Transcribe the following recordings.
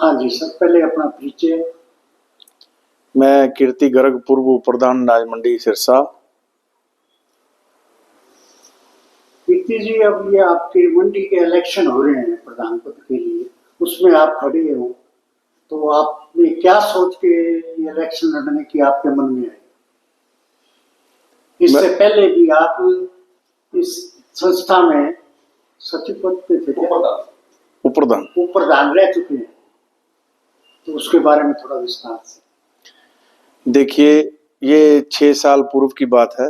हाँ जी सर, पहले अपना परिचय। मैं कीर्ति गर्ग, पूर्व प्रधान अनाज मंडी सिरसा। कीर्ति जी, अब ये आपके मंडी के इलेक्शन हो रहे हैं प्रधान पद के लिए, उसमें आप खड़े हो, तो आपने क्या सोच के ये इलेक्शन लड़ने की आपके मन में आई? इससे पहले भी आप इस संस्था में सचिव पद पे थे क्या? उपप्रधान उपप्रधान रह चुके हैं, तो उसके बारे में थोड़ा विस्तार से। देखिए, ये 6 साल पूर्व की बात है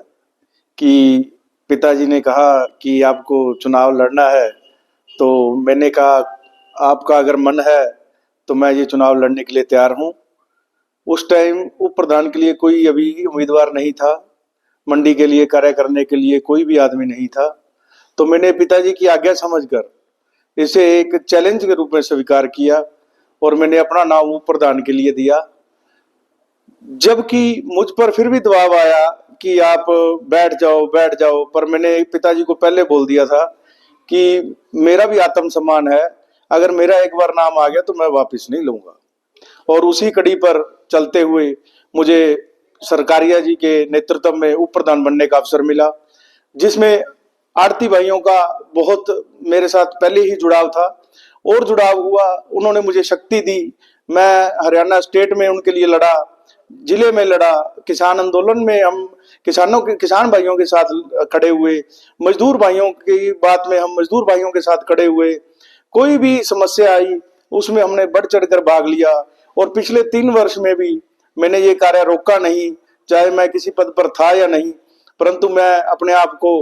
कि पिताजी ने कहा कि आपको चुनाव लड़ना है, तो मैंने कहा आपका अगर मन है तो मैं ये चुनाव लड़ने के लिए तैयार हूँ। उस टाइम उप प्रधान के लिए कोई अभी उम्मीदवार नहीं था, मंडी के लिए कार्य करने के लिए कोई भी आदमी नहीं था। तो मैंने पिताजी की आज्ञा समझकर इसे एक चैलेंज के रूप में स्वीकार किया और मैंने अपना नाम उप प्रधान के लिए दिया। जबकि मुझ पर फिर भी दबाव आया कि आप बैठ जाओ, पर मैंने पिताजी को पहले बोल दिया था कि मेरा भी आत्मसम्मान है, अगर मेरा एक बार नाम आ गया तो मैं वापस नहीं लूंगा। और उसी कड़ी पर चलते हुए मुझे सरकारिया जी के नेतृत्व में उप प्रधान बनने का अवसर मिला, जिसमें आड़ती भाइयों का बहुत मेरे साथ पहले ही जुड़ाव था और जुड़ाव हुआ। उन्होंने मुझे शक्ति दी। मैं हरियाणा स्टेट में उनके लिए लड़ा, जिले में लड़ा, किसान आंदोलन में हम किसान भाइयों के साथ खड़े हुए, मजदूर भाइयों की बात में हम मजदूर भाइयों के साथ खड़े हुए। कोई भी समस्या आई उसमें हमने बढ़ चढ़कर भाग लिया और पिछले 3 वर्ष में भी मैंने ये कार्य रोका नहीं, चाहे मैं किसी पद पर था या नहीं, परंतु मैं अपने आप को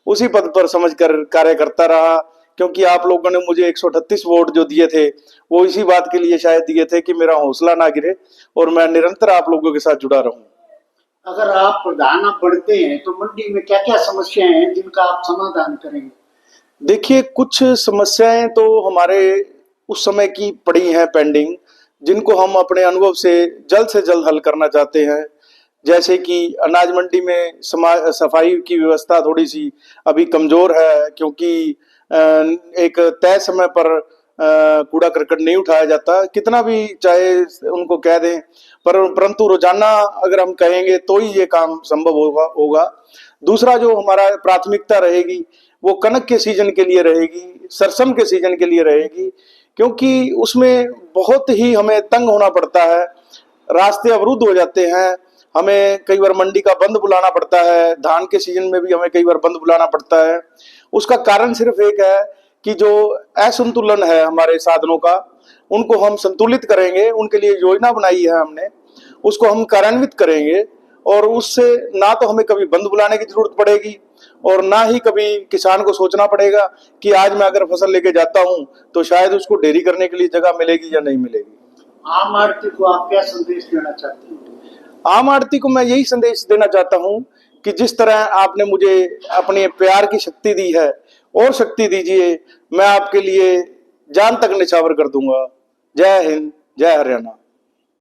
उसी पद पर समझकर कार्य करता रहा। क्योंकि आप लोगों ने मुझे 138 वोट जो दिए थे वो इसी बात के लिए शायद दिए थे कि मेरा हौसला ना गिरे और मैं निरंतर आप लोगों के साथ जुड़ा रहूं। अगर आप प्रधान बढ़ते हैं तो मंडी में क्या क्या समस्याएं हैं जिनका आप समाधान करेंगे? देखिए, कुछ समस्याएं तो हमारे उस समय की पड़ी हैं पेंडिंग, जिनको हम अपने अनुभव से जल्द हल करना चाहते हैं। जैसे कि अनाज मंडी में सफाई की व्यवस्था थोड़ी सी अभी कमजोर है, क्योंकि एक तय समय पर कूड़ा करकट नहीं उठाया जाता, कितना भी चाहे उनको कह दें, परंतु रोजाना अगर हम कहेंगे तो ही ये काम संभव होगा। दूसरा जो हमारा प्राथमिकता रहेगी वो कनक के सीजन के लिए रहेगी, सरसम के सीजन के लिए रहेगी, क्योंकि उसमें बहुत ही हमें तंग होना पड़ता है, रास्ते अवरुद्ध हो जाते हैं, हमें कई बार मंडी का बंद बुलाना पड़ता है, धान के सीजन में भी हमें कई बार बंद बुलाना पड़ता है। उसका कारण सिर्फ एक है कि जो असंतुलन है हमारे साधनों का, उनको हम संतुलित करेंगे, उनके लिए योजना बनाई है हमने, उसको हम कार्यान्वित करेंगे और उससे ना तो हमें कभी बंद बुलाने की जरूरत पड़ेगी और ना ही कभी किसान को सोचना पड़ेगा कि आज मैं अगर फसल लेके जाता हूं तो शायद उसको डेयरी करने के लिए जगह मिलेगी या नहीं मिलेगी। आम आड़ती को आप क्या संदेश देना चाहते हैं? आम आड़ती को मैं यही संदेश देना चाहता हूं कि जिस तरह आपने मुझे अपने प्यार की शक्ति दी है और शक्ति दीजिए, मैं आपके लिए जान तक निछावर कर दूंगा। जय हिंद, जय हरियाणा।